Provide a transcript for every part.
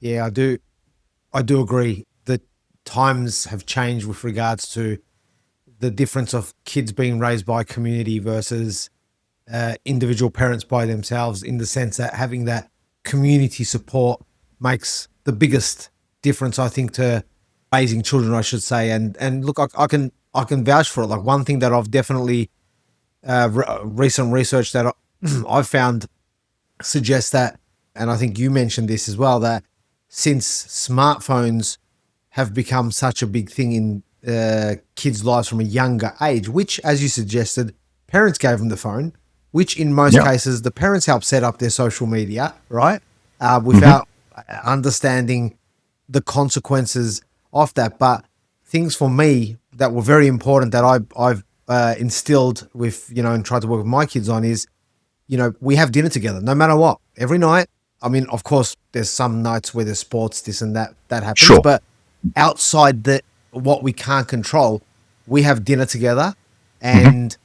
Yeah, I do. I do agree that times have changed with regards to the difference of kids being raised by community versus individual parents by themselves, in the sense that having that community support makes the biggest difference, I think, to raising children, I should say. And look, I can vouch for it. Like, one thing that I've definitely recent research that I've found suggests that, and I think you mentioned this as well, that since smartphones have become such a big thing in kids' lives from a younger age, which, as you suggested, parents gave them the phone, which in most Yeah. cases the parents helped set up their social media, right? Hmm. Without understanding the consequences of that. But things for me that were very important that I've instilled with, and tried to work with my kids on is, we have dinner together no matter what, every night. I mean, of course, there's some nights where there's sports, this and that happens, Sure. but outside that, what we can't control, we have dinner together. Hmm. And,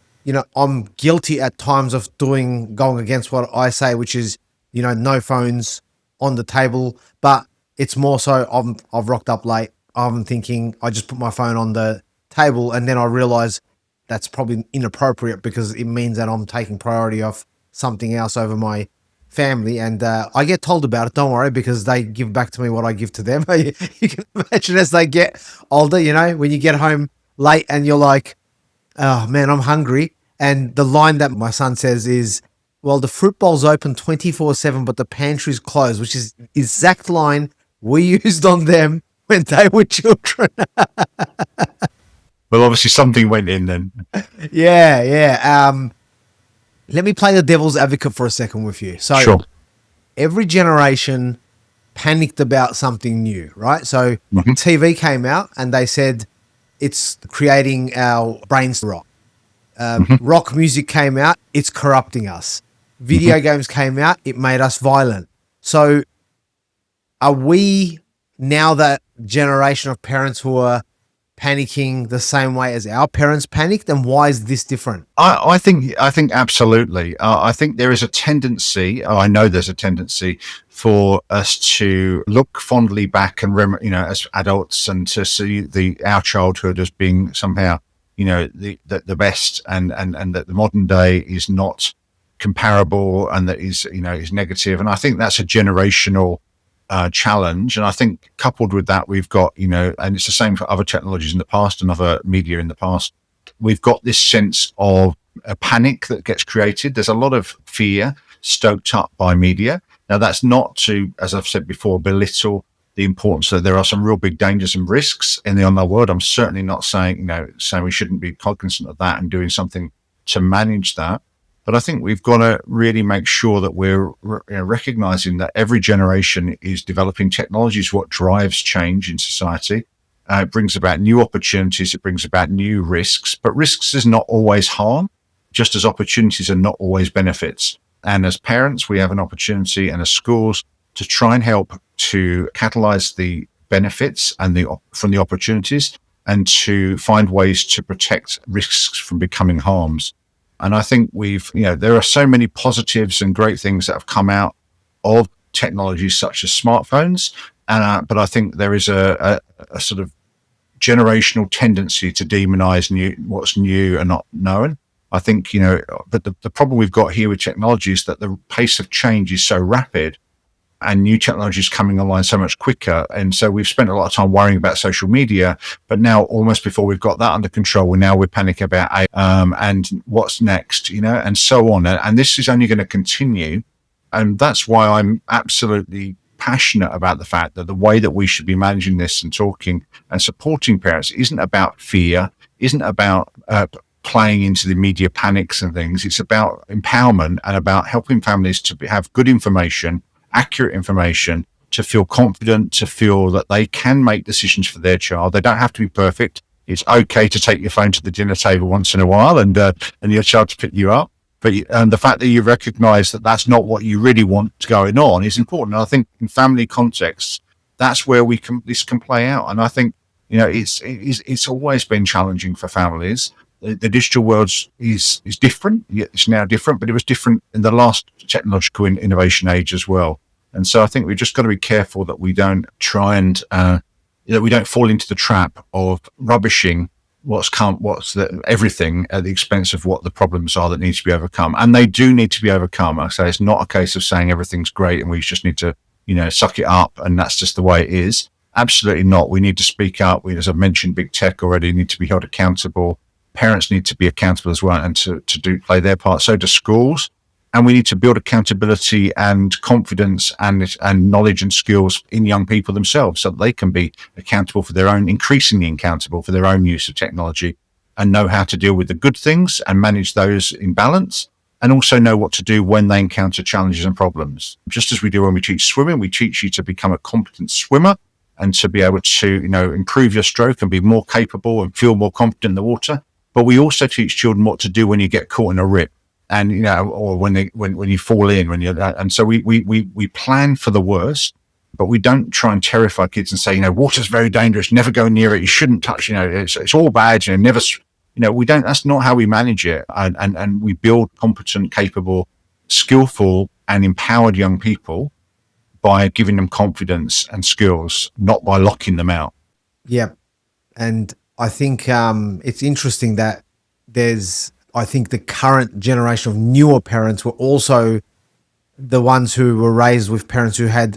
I'm guilty at times of going against what I say, which is, no phones on the table. But it's more so I've rocked up late. I'm thinking I just put my phone on the table, and then I realize that's probably inappropriate because it means that I'm taking priority off something else over my family. And I get told about it, don't worry, because they give back to me what I give to them. You can imagine, as they get older, when you get home late and you're like, oh man, I'm hungry. And the line that my son says is, well, the fruit bowl's open 24/7, but the pantry's closed, which is the exact line we used on them when they were children. Well, obviously something went in then. Yeah, yeah. Let me play the devil's advocate for a second with you. So Sure. every generation panicked about something new, right? So Hmm. TV came out and they said it's creating our brains to rot. Hmm. Rock music came out, it's corrupting us. Hmm. Video games came out, it made us violent. So are we now that generation of parents who are panicking the same way as our parents panicked? And why is this different? I think absolutely. I think there is a tendency. I know there's a tendency for us to look fondly back and as adults, and to see our childhood as being somehow, the best, and that the modern day is not comparable, and that is negative. And I think that's a generational challenge. And I think coupled with that, we've got, and it's the same for other technologies in the past and other media in the past, we've got this sense of a panic that gets created. There's a lot of fear stoked up by media. Now, that's not to, as I've said before, belittle the importance that there are some real big dangers and risks in the online world. I'm certainly not saying we shouldn't be cognizant of that and doing something to manage that. But I think we've got to really make sure that we're recognizing that every generation is developing technologies, what drives change in society. It brings about new opportunities. It brings about new risks, but risks is not always harm, just as opportunities are not always benefits. And as parents, we have an opportunity, and as schools, to try and help to catalyze the benefits and from the opportunities, and to find ways to protect risks from becoming harms. And I think there are so many positives and great things that have come out of technologies such as smartphones. But I think there is a sort of generational tendency to demonize what's new and not known. I think, but the problem we've got here with technology is that the pace of change is so rapid, and new technology is coming online so much quicker. And so we've spent a lot of time worrying about social media, but now almost before we've got that under control, we're panicking about and what's next, and so on. And this is only going to continue. And that's why I'm absolutely passionate about the fact that the way that we should be managing this and talking and supporting parents isn't about fear, isn't about playing into the media panics and things. It's about empowerment and about helping families to have good information, accurate information, to feel confident, to feel that they can make decisions for their child. They don't have to be perfect. It's okay to take your phone to the dinner table once in a while and your child to pick you up. But the fact that you recognise that that's not what you really want going on is important. And I think in family contexts, that's where this can play out. And I think it's always been challenging for families. The digital world is different. It's now different, but it was different in the last technological innovation age as well. And so I think we've just got to be careful that we don't try and that we don't fall into the trap of rubbishing everything at the expense of what the problems are that need to be overcome. And they do need to be overcome. I say it's not a case of saying everything's great and we just need to, suck it up and that's just the way it is. Absolutely not. We need to speak up. As I've mentioned, big tech already need to be held accountable. Parents need to be accountable as well and to play their part. So do schools. And we need to build accountability and confidence and knowledge and skills in young people themselves so that they can be accountable for increasingly accountable for their own use of technology and know how to deal with the good things and manage those in balance and also know what to do when they encounter challenges and problems. Just as we do when we teach swimming, we teach you to become a competent swimmer and to be able to, improve your stroke and be more capable and feel more confident in the water. But we also teach children what to do when you get caught in a rip. And or when you fall in, and so we plan for the worst, but we don't try and terrify kids and say, water's very dangerous, never go near it, you shouldn't touch, it's all bad, never, we don't. That's not how we manage it, and we build competent, capable, skillful, and empowered young people by giving them confidence and skills, not by locking them out. Yeah, and I think it's interesting that I think the current generation of newer parents were also the ones who were raised with parents who had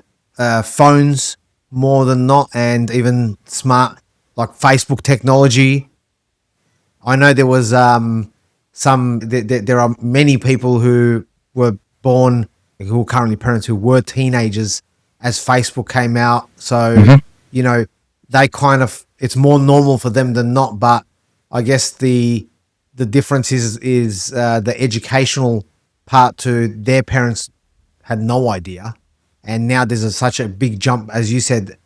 phones more than not, and even smart, like Facebook technology. I know there was there are many people who were born, who are currently parents, who were teenagers as Facebook came out. So, they kind of, it's more normal for them than not. But I guess the difference is the educational part to their parents had no idea. And now there's such a big jump, as you said,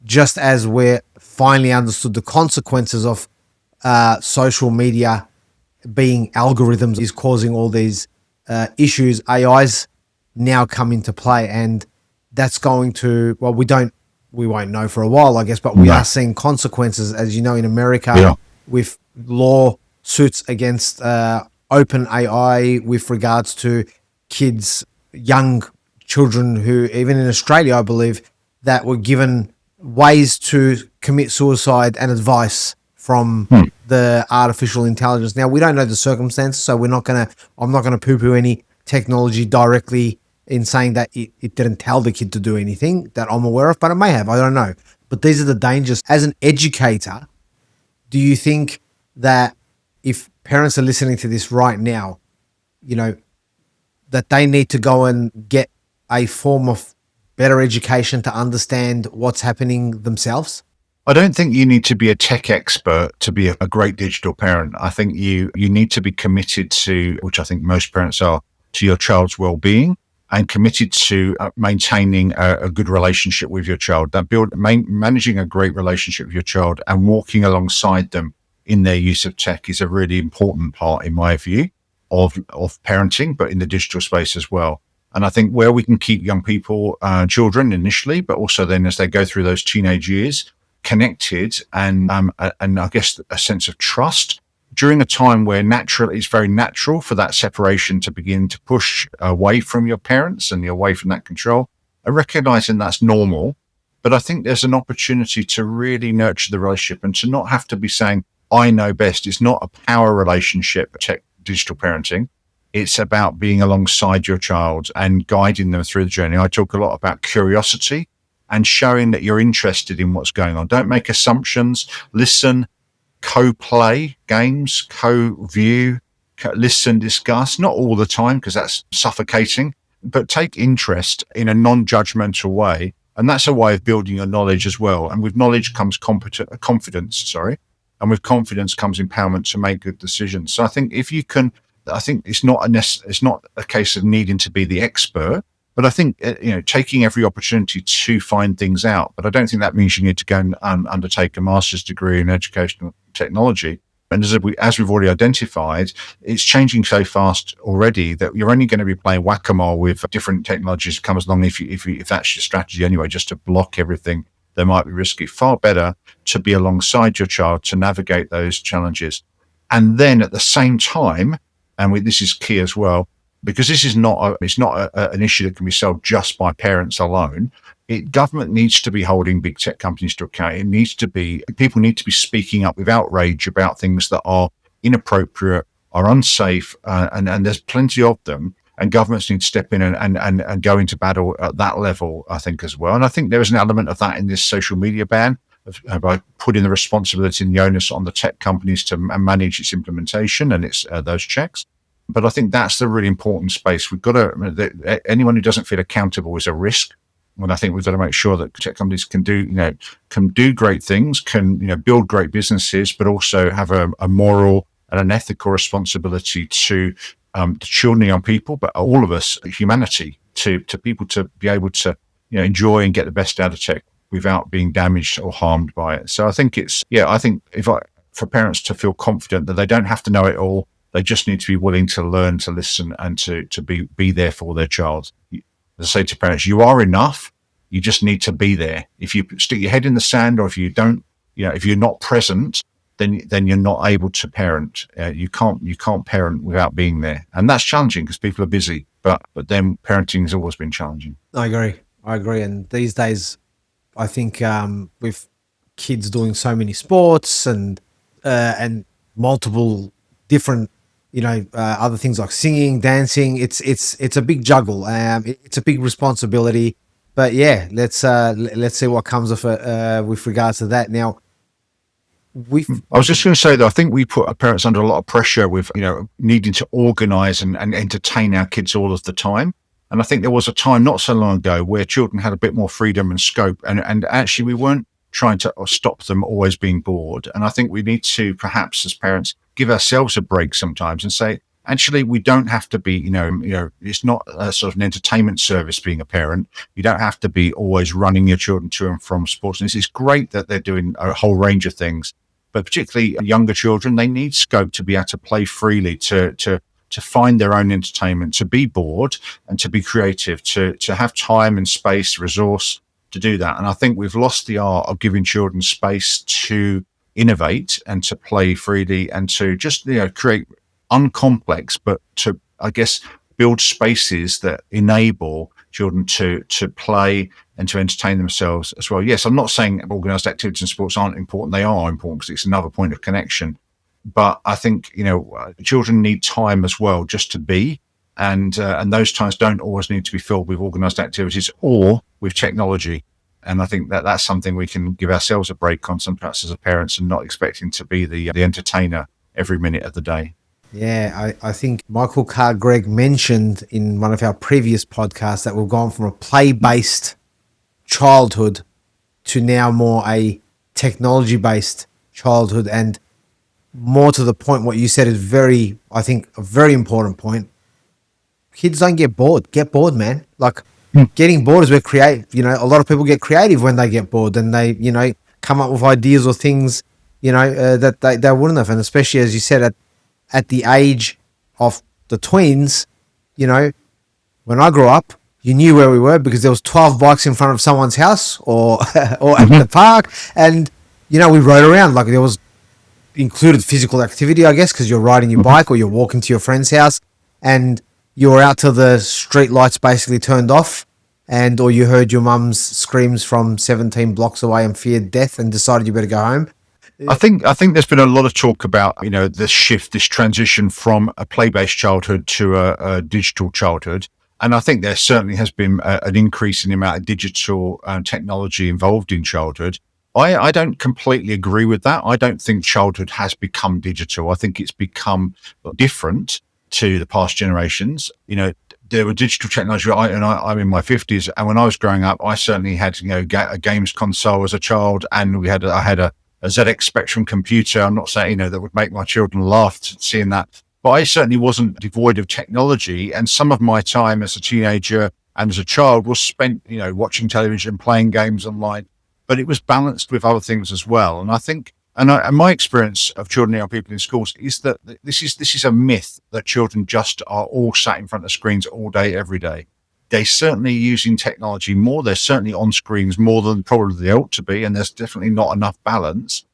just as we're finally understood the consequences of social media being algorithms is causing all these issues, AIs now come into play. And that's going to, well, we won't know for a while, I guess, but we are seeing consequences, as you know, in America with law suits against open AI with regards to kids, young children who, even in Australia, I believe, that were given ways to commit suicide and advice from the artificial intelligence. Now, we don't know the circumstances, so I'm not going to poo-poo any technology directly in saying that it didn't tell the kid to do anything that I'm aware of, but it may have, I don't know. But these are the dangers. As an educator, do you think that if parents are listening to this right now, that they need to go and get a form of better education to understand what's happening themselves? I don't think you need to be a tech expert to be a great digital parent. I think you need to be committed to, which I think most parents are, to your child's well-being and committed to maintaining a good relationship with your child. That managing a great relationship with your child and walking alongside them in their use of tech is a really important part, in my view, of parenting, but in the digital space as well. And I think where we can keep young people, children initially, but also then as they go through those teenage years, connected and I guess a sense of trust during a time where it's very natural for that separation to begin to push away from your parents and away from that control. I recognizing that's normal, but I think there's an opportunity to really nurture the relationship and to not have to be saying, I know best. It's not a power relationship, digital parenting. It's about being alongside your child and guiding them through the journey. I talk a lot about curiosity and showing that you're interested in what's going on. Don't make assumptions. Listen, co-play games, co-view, listen, discuss. Not all the time because that's suffocating, but take interest in a non-judgmental way. And that's a way of building your knowledge as well. And with knowledge comes confidence, and with confidence comes empowerment to make good decisions. So I think if you can, I think it's not a case of needing to be the expert, but I think taking every opportunity to find things out. But I don't think that means you need to go and undertake a master's degree in educational technology. And as we've already identified, it's changing so fast already that you're only going to be playing whack-a-mole with different technologies that come along if that's your strategy anyway, just to block everything that might be risky. Far better to be alongside your child to navigate those challenges. And then at the same time, and this is key as well, because this is it's not an issue that can be solved just by parents alone. Government needs to be holding big tech companies to account. People need to be speaking up with outrage about things that are inappropriate, are unsafe, and there's plenty of them. And governments need to step in and go into battle at that level, I think, as well. And I think there is an element of that in this social media ban, by putting the responsibility and the onus on the tech companies to manage its implementation and its those checks. But I think that's the really important space. We've got to, anyone who doesn't feel accountable is a risk. And I think we've got to make sure that tech companies can do great things, can build great businesses, but also have a moral and an ethical responsibility to the children and young people, but all of us, humanity, to people to be able to enjoy and get the best out of tech without being damaged or harmed by it. So I think for parents to feel confident that they don't have to know it all, they just need to be willing to learn, to listen, and to be there for their child. As I say to parents, you are enough. You just need to be there. If you stick your head in the sand, or if you don't, if you're not present, then you're not able to parent. You can't parent without being there, and that's challenging because people are busy. But then parenting has always been challenging. I agree. And these days, I think with kids doing so many sports and multiple different other things like singing, dancing, it's a big juggle. It's a big responsibility. But yeah, let's see what comes of it with regards to that. Now, I was just going to say that I think we put our parents under a lot of pressure with needing to organise and entertain our kids all of the time. And I think there was a time not so long ago where children had a bit more freedom and scope, and actually we weren't trying to stop them always being bored. And I think we need to, perhaps as parents, give ourselves a break sometimes and say, actually, we don't have to be, it's not a sort of an entertainment service being a parent. You don't have to be always running your children to and from sports. And it's great that they're doing a whole range of things, but particularly younger children, they need scope to be able to play freely, to find their own entertainment, to be bored and to be creative, to have time and space, resource to do that. And I think we've lost the art of giving children space to innovate and to play freely and to just create uncomplex, but to, I guess, build spaces that enable children to play and to entertain themselves as well. Yes, I'm not saying organised activities and sports aren't important. They are important because it's another point of connection. But I think children need time as well just to be, and those times don't always need to be filled with organised activities or with technology. And I think that's something we can give ourselves a break on sometimes as a parents, and not expecting to be the entertainer every minute of the day. Yeah, I think Michael Carr Gregg mentioned in one of our previous podcasts that we've gone from a play-based childhood to now more a technology-based childhood. And more to the point, what you said is I think a very important point. Kids don't get bored. Get bored, man. Like, getting bored is where a lot of people get creative when they get bored, and they, come up with ideas or things, that they wouldn't have. And especially, as you said, at the age of the tweens, when I grew up, you knew where we were because there was 12 bikes in front of someone's house or at the park. And, we rode around. Like, there was included physical activity, I guess, because you're riding your bike or you're walking to your friend's house and you were out till the street lights basically turned off, or you heard your mum's screams from 17 blocks away and feared death and decided you better go home. I think there's been a lot of talk about this shift, this transition from a play-based childhood to a digital childhood, and I think there certainly has been an increase in the amount of digital technology involved in childhood. I don't completely agree with that. I don't think childhood has become digital. I think it's become different to the past generations. There were digital technology. I'm in my 50s, and when I was growing up, I certainly had a games console as a child, and I had a ZX Spectrum computer. I'm not saying that would make my children laugh seeing that, but I certainly wasn't devoid of technology. And some of my time as a teenager and as a child was spent watching television, playing games online, but it was balanced with other things as well. And I think, and my experience of children and young people in schools is that this is a myth that children just are all sat in front of screens all day, every day. They're certainly using technology more. They're certainly on screens more than probably they ought to be, and there's definitely not enough balance.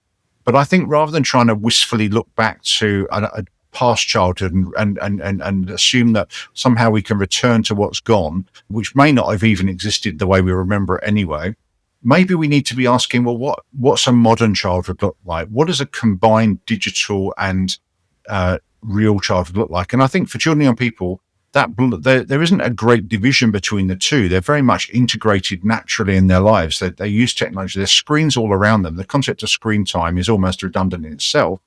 But I think rather than trying to wistfully look back to a past childhood and assume that somehow we can return to what's gone, which may not have even existed the way we remember it anyway. Maybe we need to be asking, well, what's a modern childhood look like? What does a combined digital and real childhood look like? And I think for children and young people, that there isn't a great division between the two. They're very much integrated naturally in their lives. They use technology. There's screens all around them. The concept of screen time is almost redundant in itself.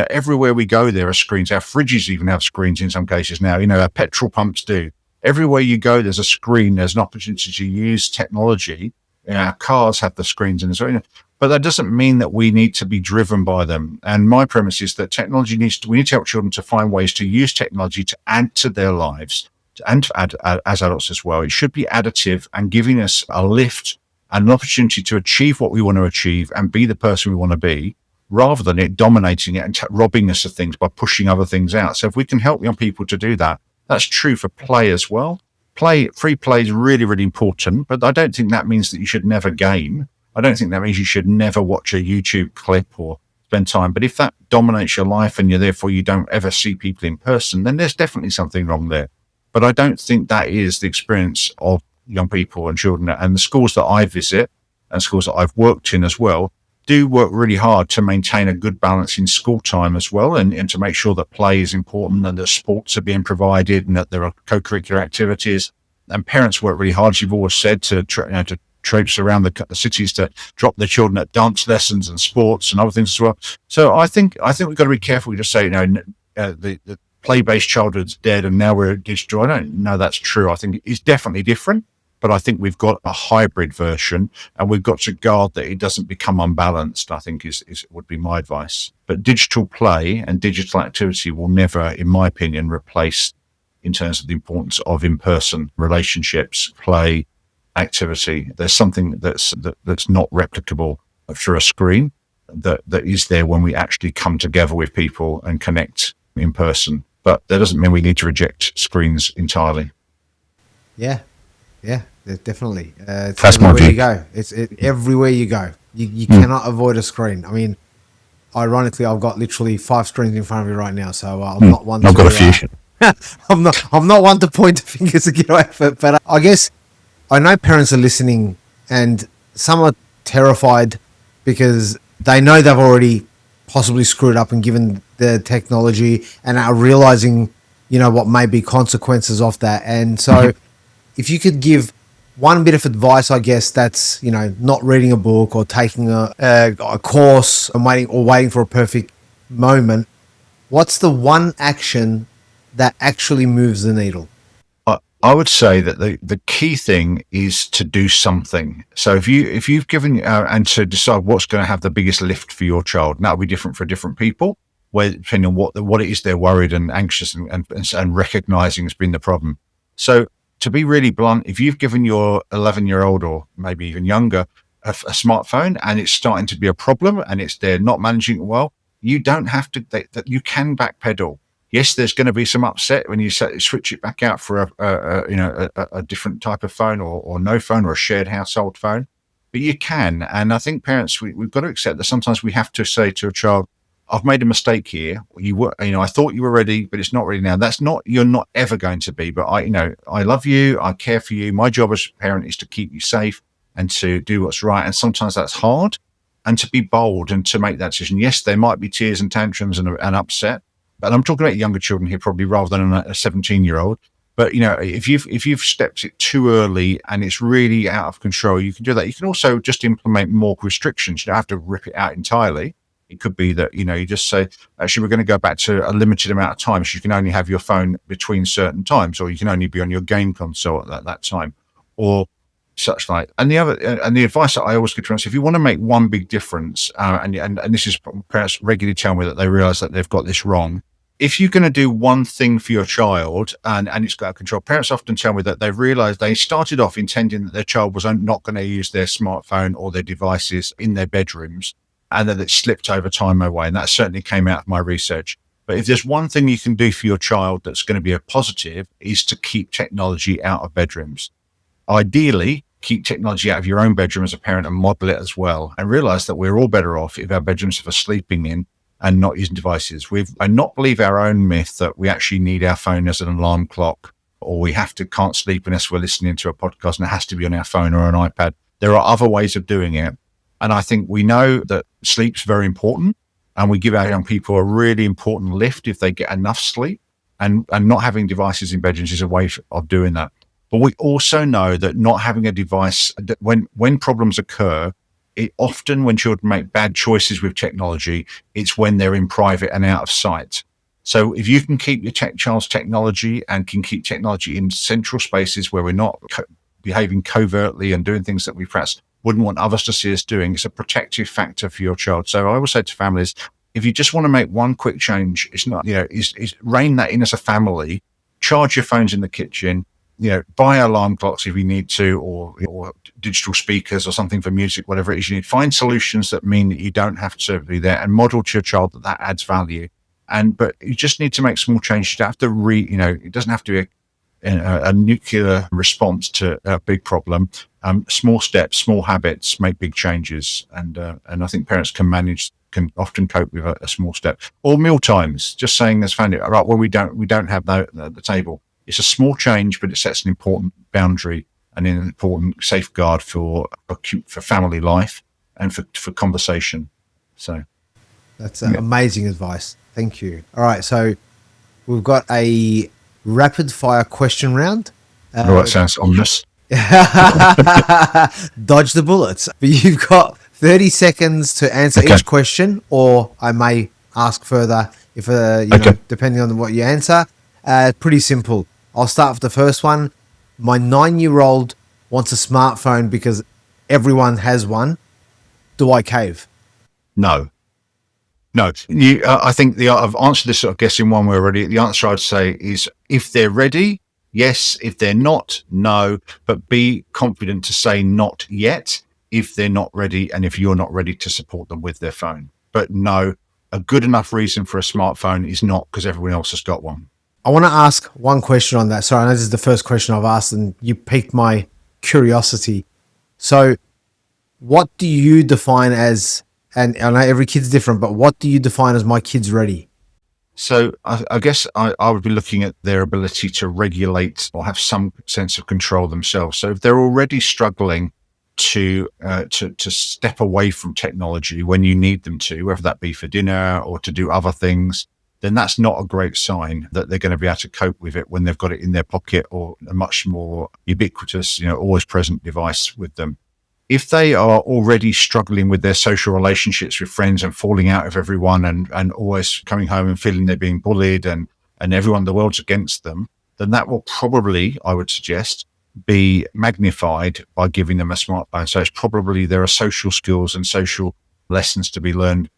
Everywhere we go, there are screens. Our fridges even have screens in some cases now. Our petrol pumps do. Everywhere you go, there's a screen. There's an opportunity to use technology. Our cars have the screens in it. But that doesn't mean that we need to be driven by them. And my premise is that we need to help children to find ways to use technology to add to their lives and to add as adults as well. It should be additive and giving us a lift and an opportunity to achieve what we want to achieve and be the person we want to be, rather than it dominating it and robbing us of things by pushing other things out. So if we can help young people to do that, that's true for play as well. Free play is really, really important, but I don't think that means that you should never game. I don't think that means you should never watch a YouTube clip or spend time. But if that dominates your life and therefore you don't ever see people in person, then there's definitely something wrong there. But I don't think that is the experience of young people and children. And the schools that I visit and schools that I've worked in as well do work really hard to maintain a good balance in school time as well, and to make sure that play is important and that sports are being provided and that there are co-curricular activities. And parents work really hard, as you've always said, to traipse around the cities to drop their children at dance lessons and sports and other things as well. So I think we've got to be careful. We just say, the play-based childhood's dead and now we're digital. I don't know that's true. I think it's definitely different, but I think we've got a hybrid version and we've got to guard that it doesn't become unbalanced, I think would be my advice. But digital play and digital activity will never, in my opinion, replace, in terms of the importance of in-person relationships, play, activity. There's something that's not replicable through a screen that is there when we actually come together with people and connect in person. But that doesn't mean we need to reject screens entirely. Yeah, definitely. It's That's my view. you go. It's everywhere you go. You cannot avoid a screen. I mean, ironically, I've got literally 5 screens in front of me right now, so I'm not one. I've got a few. I'm not one to point the fingers to get away from it, but I guess I know parents are listening, and some are terrified because they know they've already possibly screwed up and given the technology, and are realizing, what may be consequences of that. And so, if you could give one bit of advice, I guess that's not reading a book or taking a course and waiting for a perfect moment. What's the one action that actually moves the needle? I would say that the key thing is to do something. So if you've given and to decide what's going to have the biggest lift for your child, and that'll be different for different people, where depending on what it is they're worried and anxious and recognizing has been the problem. So to be really blunt, if you've given your 11-year-old or maybe even younger a smartphone and it's starting to be a problem and they're not managing it well, you don't have to. You can backpedal. Yes, there's going to be some upset when you switch it back out for a different type of phone or no phone or a shared household phone, but you can. And I think parents, we've got to accept that sometimes we have to say to a child, "I've made a mistake here. I thought you were ready, but it's not ready now." You're not ever going to be. But I love you. I care for you. My job as a parent is to keep you safe and to do what's right. And sometimes that's hard, and to be bold and to make that decision. Yes, there might be tears and tantrums and upset. But I'm talking about younger children here, probably rather than a 17-year-old. But if you've stepped it too early and it's really out of control, you can do that. You can also just implement more restrictions. You don't have to rip it out entirely. It could be that you just say, actually, we're going to go back to a limited amount of time. So you can only have your phone between certain times, or you can only be on your game console at that time, or such like. And the advice that I always give to parents, if you want to make one big difference, and this is parents regularly tell me that they realize that they've got this wrong. If you're going to do one thing for your child and it's got out of control, parents often tell me that they've realized they started off intending that their child was not going to use their smartphone or their devices in their bedrooms, and that it slipped over time away. And that certainly came out of my research. But if there's one thing you can do for your child that's going to be a positive, is to keep technology out of bedrooms. Ideally, keep technology out of your own bedroom as a parent and model it as well, and realize that we're all better off if our bedrooms are for sleeping in and not using devices. I not believe our own myth that we actually need our phone as an alarm clock, or we can't sleep unless we're listening to a podcast and it has to be on our phone or an iPad. There are other ways of doing it. And I think we know that sleep's very important, and we give our young people a really important lift if they get enough sleep, and not having devices in bedrooms is a way of doing that. But we also know that not having a device, when problems occur, it often, when children make bad choices with technology, it's when they're in private and out of sight. So if you can keep your child's technology and can keep technology in central spaces where we're not behaving covertly and doing things that we perhaps wouldn't want others to see us doing, it's a protective factor for your child. So I always say to families, if you just want to make one quick change, it's not, is rein that in as a family, charge your phones in the kitchen, buy alarm clocks if you need to, or digital speakers or something for music, whatever it is you need. Find solutions that mean that you don't have to be there, and model to your child that adds value. But you just need to make small changes. You don't have to it doesn't have to be a nuclear response to a big problem. Small steps, small habits make big changes. And I think parents can often cope with a small step. Or meal times, just saying as family, right, well, we don't have that at the table. It's a small change, but it sets an important boundary and an important safeguard for family life and for conversation. So that's amazing advice. Thank you. All right, so we've got a rapid fire question round. That sounds ominous. Dodge the bullets. But you've got 30 seconds to answer each question, or I may ask further if depending on what you answer. Pretty simple. I'll start with the first one. My 9-year-old wants a smartphone because everyone has one. Do I cave? No. I think I've answered this, I guess, in one way already. The answer I'd say is, if they're ready, yes. If they're not, no. But be confident to say not yet if they're not ready, and if you're not ready to support them with their phone. But no, a good enough reason for a smartphone is not because everyone else has got one. I want to ask one question on that. Sorry, I know this is the first question I've asked, and you piqued my curiosity. So what do you define as, and I know every kid's different, but what do you define as my kid's ready? So I guess I would be looking at their ability to regulate or have some sense of control themselves. So if they're already struggling to step away from technology when you need them to, whether that be for dinner or to do other things, then that's not a great sign that they're going to be able to cope with it when they've got it in their pocket or a much more ubiquitous, always present device with them. If they are already struggling with their social relationships with friends and falling out of everyone and always coming home and feeling they're being bullied and everyone in the world's against them, then that will probably, I would suggest, be magnified by giving them a smartphone. So it's probably there are social skills and social lessons to be learned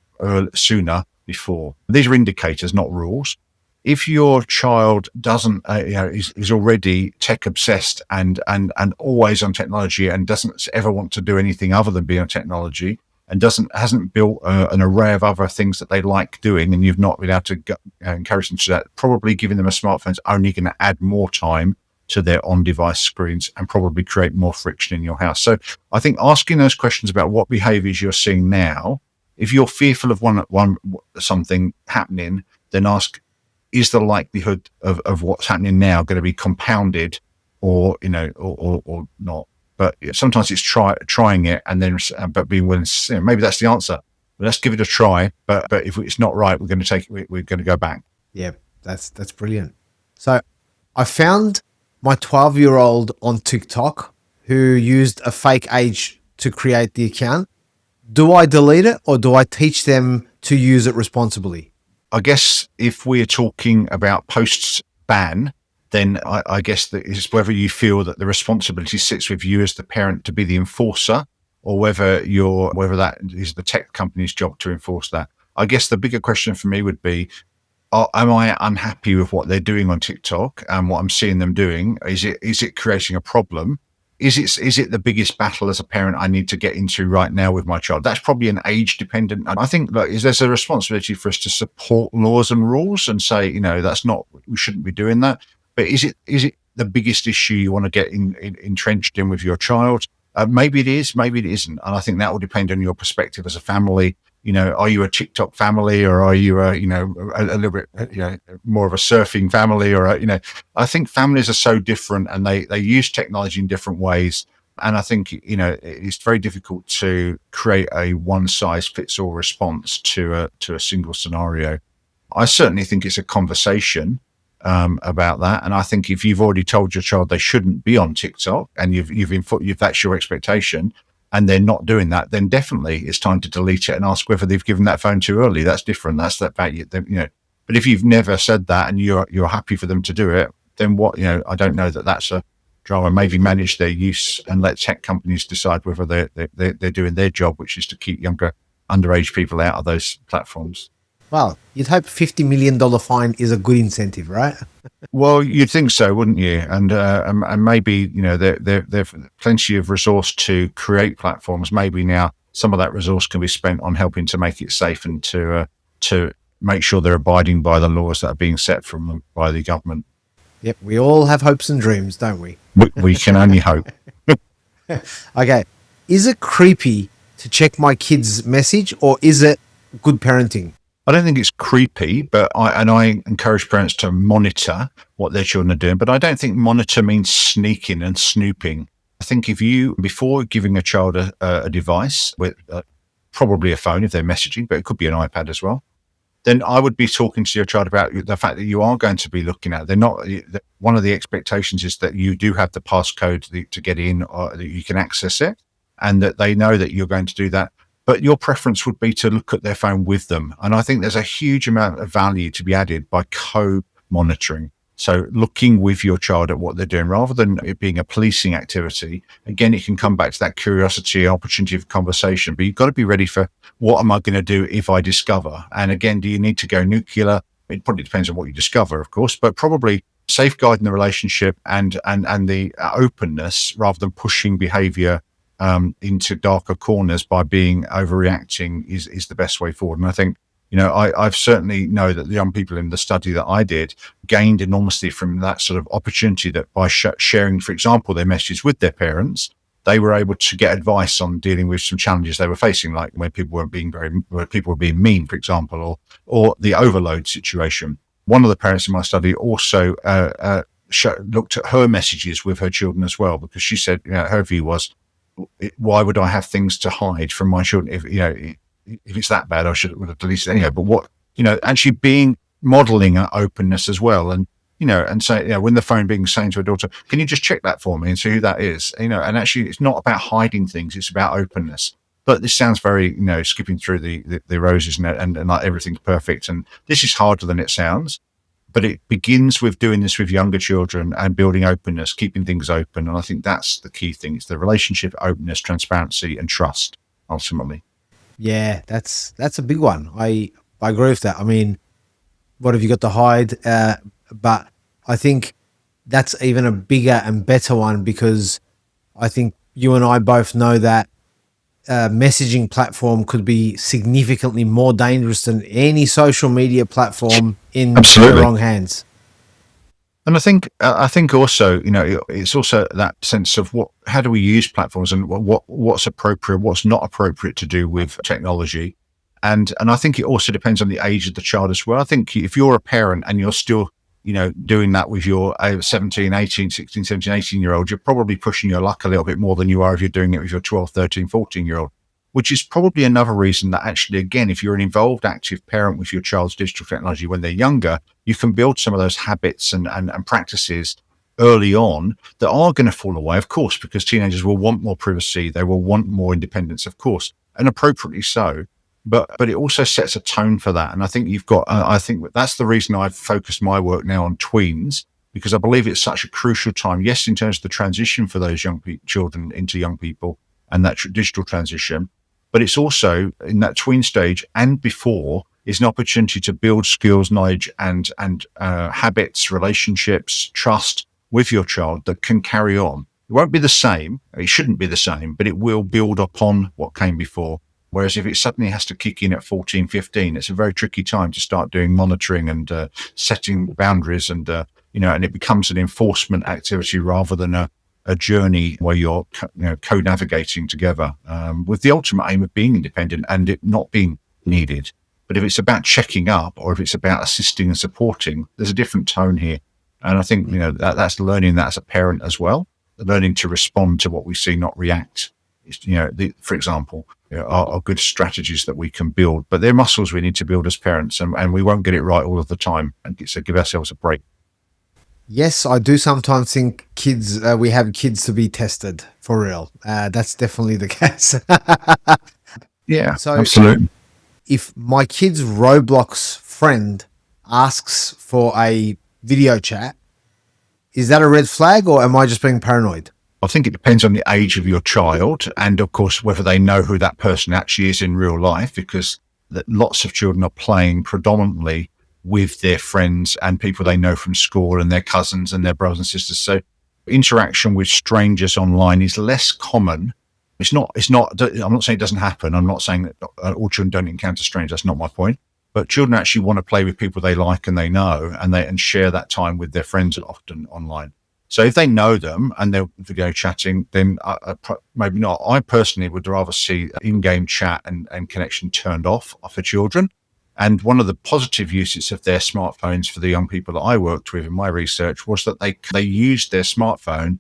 sooner before. These are indicators, not rules. If your child doesn't, is already tech obsessed and always on technology and doesn't ever want to do anything other than be on technology and hasn't built an array of other things that they like doing, and you've not been able to encourage them to that, probably giving them a smartphone is only going to add more time to their on-device screens and probably create more friction in your house. So I think asking those questions about what behaviors you're seeing now, if you're fearful of something happening, then ask, is the likelihood of what's happening now going to be compounded or not? But sometimes it's trying it and then, but being willing to, maybe that's the answer. Let's give it a try. But if it's not right, we're going to go back. Yeah, that's brilliant. So I found my 12-year-old on TikTok who used a fake age to create the account. Do I delete it or do I teach them to use it responsibly? I guess if we're talking about post-ban, then I guess that is whether you feel that the responsibility sits with you as the parent to be the enforcer, or whether that is the tech company's job to enforce that. I guess the bigger question for me would be, am I unhappy with what they're doing on TikTok and what I'm seeing them doing? Is it creating a problem? Is it the biggest battle as a parent I need to get into right now with my child? That's probably an age dependent. I think there's a responsibility for us to support laws and rules and say, we shouldn't be doing that. But is it the biggest issue you want to get entrenched in with your child? Maybe it is, maybe it isn't. And I think that will depend on your perspective as a family are you a TikTok family, or are you a little bit, more of a surfing family, or I think families are so different, and they use technology in different ways. And I think, it's very difficult to create a one size fits all response to a single scenario. I certainly think it's a conversation about that. And I think if you've already told your child they shouldn't be on TikTok, and you've that's your expectation, and they're not doing that, then definitely it's time to delete it and ask whether they've given that phone too early. That's different. That's that value. But if you've never said that and you're happy for them to do it, then what? I don't know that that's a drama. Maybe manage their use and let tech companies decide whether they're doing their job, which is to keep younger underage people out of those platforms. Well, you'd hope $50 million fine is a good incentive, right? Well, you'd think so, wouldn't you? And maybe there's plenty of resource to create platforms. Maybe now some of that resource can be spent on helping to make it safe and to make sure they're abiding by the laws that are being set from them by the government. Yep, we all have hopes and dreams, don't we? We can only hope. Okay, is it creepy to check my kid's message, or is it good parenting? I don't think it's creepy, but I encourage parents to monitor what their children are doing. But I don't think monitor means sneaking and snooping. I think before giving a child a device, with probably a phone if they're messaging, but it could be an iPad as well, then I would be talking to your child about the fact that you are going to be looking at. They're not. One of the expectations is that you do have the passcode to get in, or that you can access it, and that they know that you're going to do that. But your preference would be to look at their phone with them. And I think there's a huge amount of value to be added by co-monitoring. So looking with your child at what they're doing, rather than it being a policing activity. Again, it can come back to that curiosity, opportunity of conversation, but you've got to be ready for, what am I going to do if I discover? And again, do you need to go nuclear? It probably depends on what you discover, of course, but probably safeguarding the relationship and the openness, rather than pushing behavior into darker corners by being overreacting is the best way forward. And I think, I've certainly know that the young people in the study that I did gained enormously from that sort of opportunity, that by sharing, for example, their messages with their parents, they were able to get advice on dealing with some challenges they were facing, like when people were being mean, for example, or the overload situation. One of the parents in my study also looked at her messages with her children as well, because she said, her view was, why would I have things to hide from my children? If it's that bad, I would have deleted it anyway. But what, actually modeling openness as well. And, and say, when the phone saying to a daughter, can you just check that for me and see who that is? And actually it's not about hiding things. It's about openness. But this sounds very, skipping through the roses and like everything's perfect. And this is harder than it sounds. But it begins with doing this with younger children and building openness, keeping things open. And I think that's the key thing. It's the relationship, openness, transparency, and trust, ultimately. Yeah, that's a big one. I agree with that. I mean, what have you got to hide? But I think that's even a bigger and better one, because I think you and I both know that messaging platform could be significantly more dangerous than any social media platform in the wrong hands. And I think also, it's also that sense of how do we use platforms, and what's appropriate, what's not appropriate to do with technology. And I think it also depends on the age of the child as well. I think if you're a parent and you're still, doing that with your 17, 18, 16, 17, 18-year-old, you're probably pushing your luck a little bit more than you are if you're doing it with your 12, 13, 14-year-old, which is probably another reason that actually, again, if you're an involved, active parent with your child's digital technology when they're younger, you can build some of those habits and practices early on that are going to fall away, of course, because teenagers will want more privacy. They will want more independence, of course, and appropriately so. But it also sets a tone for that. And I think I think that's the reason I've focused my work now on tweens, because I believe it's such a crucial time. Yes, in terms of the transition for those young children into young people and that digital transition, but it's also in that tween stage and before is an opportunity to build skills, knowledge, and habits, relationships, trust with your child that can carry on. It won't be the same. It shouldn't be the same, but it will build upon what came before. Whereas if it suddenly has to kick in at 14, 15, it's a very tricky time to start doing monitoring and setting boundaries, and and it becomes an enforcement activity rather than a journey where you're co-navigating together with the ultimate aim of being independent and it not being needed. But if it's about checking up, or if it's about assisting and supporting, there's a different tone here. And I think, that's learning that as a parent as well, learning to respond to what we see, not react. For example, are good strategies that we can build, but they're muscles we need to build as parents, and we won't get it right all of the time. And so give ourselves a break. Yes, I do sometimes think we have kids to be tested for real. That's definitely the case. Yeah, So absolutely. if my kid's Roblox friend asks for a video chat, is that a red flag, or am I just being paranoid? I think it depends on the age of your child, and of course whether they know who that person actually is in real life, because lots of children are playing predominantly with their friends and people they know from school and their cousins and their brothers and sisters. So interaction with strangers online is less common. I'm not saying it doesn't happen. I'm not saying that all children don't encounter strangers. That's not my point. But children actually want to play with people they like and they know, and share that time with their friends often online. So if they know them and they're video chatting, then maybe not. I personally would rather see in-game chat and connection turned off for children. And one of the positive uses of their smartphones for the young people that I worked with in my research was that they used their smartphone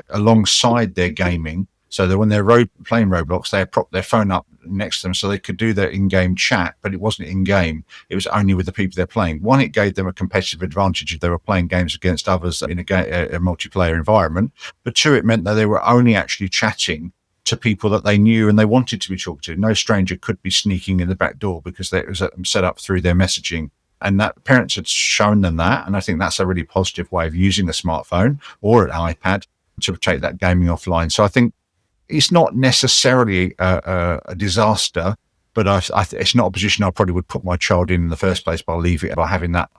alongside their gaming, so that when they're playing Roblox, they prop their phone up next to them so they could do their in-game chat, but it wasn't in-game. It was only with the people they're playing. One, it gave them a competitive advantage if they were playing games against others in a multiplayer environment. But two, it meant that they were only actually chatting to people that they knew and they wanted to be talked to. No stranger could be sneaking in the back door because it was set up through their messaging. And that parents had shown them that. And I think that's a really positive way of using a smartphone or an iPad to take that gaming offline. So I think it's not necessarily a disaster, but it's not a position I probably would put my child in the first place by having that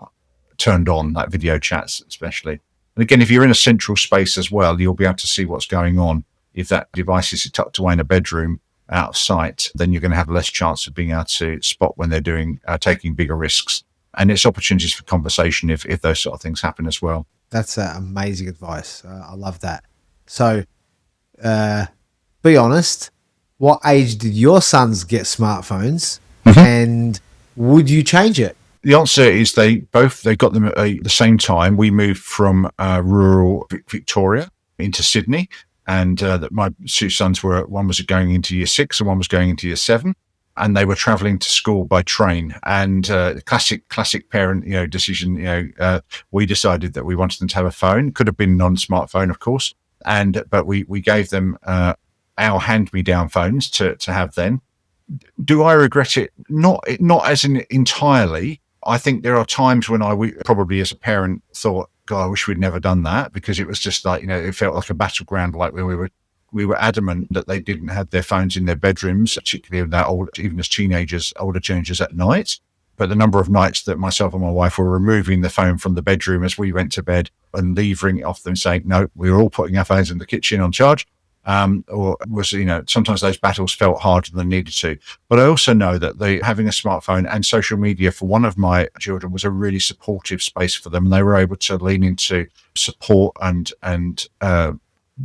turned on, that video chats especially. And again, if you're in a central space as well, you'll be able to see what's going on. If that device is tucked away in a bedroom out of sight, then you're going to have less chance of being able to spot when they're taking bigger risks. And it's opportunities for conversation if those sort of things happen as well. That's amazing advice. I love that. So, be honest, what age did your sons get smartphones, and would you change it? The answer is they got them at the same time. We moved from rural Victoria into Sydney, and my two sons one was going into year 6 and one was going into year 7, and they were traveling to school by train. And classic parent decision. We decided that we wanted them to have a phone. Could have been non-smartphone, of course, but we gave them our hand-me-down phones to have then. Do I regret it? Not as in entirely. I think there are times when we probably as a parent thought, God, I wish we'd never done that, because it was just like, it felt like a battleground, like when we were adamant that they didn't have their phones in their bedrooms, particularly even as older teenagers at night. But the number of nights that myself and my wife were removing the phone from the bedroom as we went to bed and levering it off them, saying, no, we were all putting our phones in the kitchen on charge. Sometimes those battles felt harder than needed to. But I also know that having a smartphone and social media for one of my children was a really supportive space for them. And they were able to lean into support and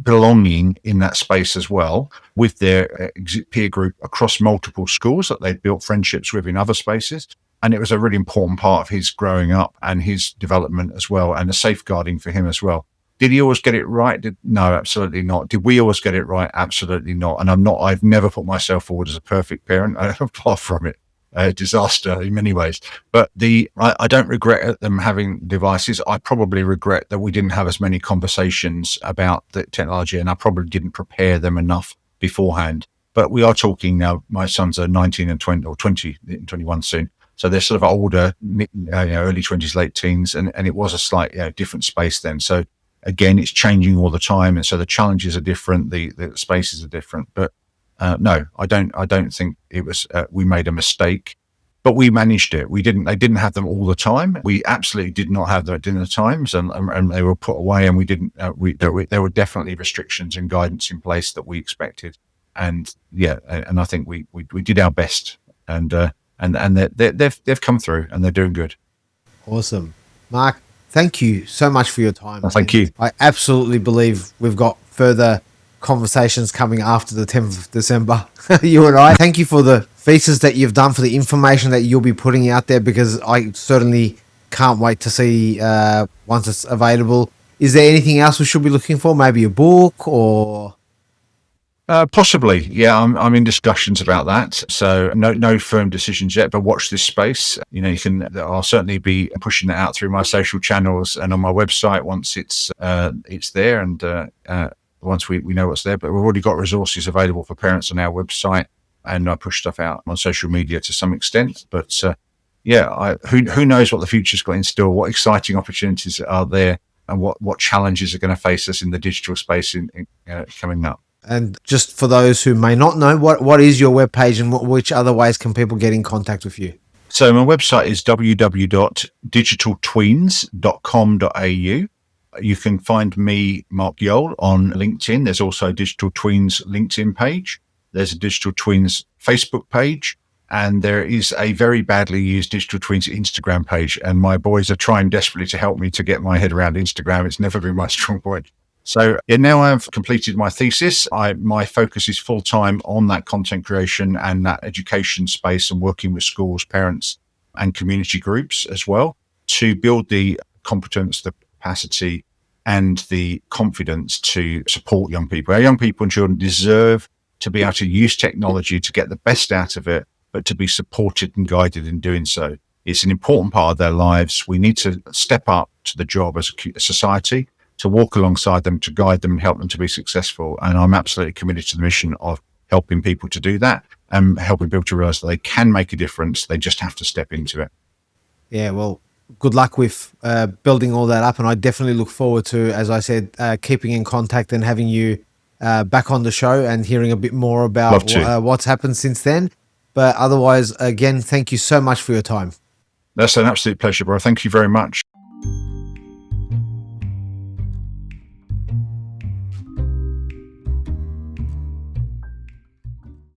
belonging in that space as well, with their peer group across multiple schools that they'd built friendships with in other spaces. And it was a really important part of his growing up and his development as well, and a safeguarding for him as well. Did he always get it right? No, absolutely not. Did we always get it right? Absolutely not. And I've never put myself forward as a perfect parent, apart from it. A disaster in many ways. But I don't regret them having devices. I probably regret that we didn't have as many conversations about the technology, and I probably didn't prepare them enough beforehand. But we are talking now, my sons are 19 and 20, or 20 and 21 soon. So they're sort of older, early 20s, late teens. And it was a slight different space then. So again, it's changing all the time, and so the challenges are different, the spaces are different. But no, I don't think it was. We made a mistake, but we managed it. They didn't have them all the time. We absolutely did not have them at dinner times, and they were put away. And we didn't. There were definitely restrictions and guidance in place that we expected. And and I think we did our best, and they've come through, and they're doing good. Awesome, Mark. Thank you so much for your time. Well, thank you. I absolutely believe we've got further conversations coming after the 10th of December, you and I. Thank you for the features that you've done, for the information that you'll be putting out there, because I certainly can't wait to see once it's available. Is there anything else we should be looking for? Maybe a book or... Possibly, yeah. I'm in discussions about that, so no firm decisions yet. But watch this space. You can. I'll certainly be pushing it out through my social channels and on my website once it's there, and once we know what's there. But we've already got resources available for parents on our website, and I push stuff out on social media to some extent. But who knows what the future's got in store? What exciting opportunities are there, and what challenges are going to face us in the digital space in coming up. And just for those who may not know, what is your webpage, and which other ways can people get in contact with you? So my website is www.digitaltweens.com.au. You can find me, Mark Yeowell, on LinkedIn. There's also a Digital Tweens LinkedIn page. There's a Digital Tweens Facebook page. And there is a very badly used Digital Tweens Instagram page. And my boys are trying desperately to help me to get my head around Instagram. It's never been my strong point. So now I've completed my thesis. My focus is full-time on that content creation and that education space, and working with schools, parents, and community groups as well, to build the competence, the capacity, and the confidence to support young people. Our young people and children deserve to be able to use technology to get the best out of it, but to be supported and guided in doing so. It's an important part of their lives. We need to step up to the job as a society, to walk alongside them, to guide them and help them to be successful. And I'm absolutely committed to the mission of helping people to do that, and helping people to realize that they can make a difference. They just have to step into it. Yeah, well, good luck with building all that up. And I definitely look forward to, as I said, keeping in contact and having you back on the show and hearing a bit more about what's happened since then. But otherwise, again, thank you so much for your time. That's an absolute pleasure, bro. Thank you very much.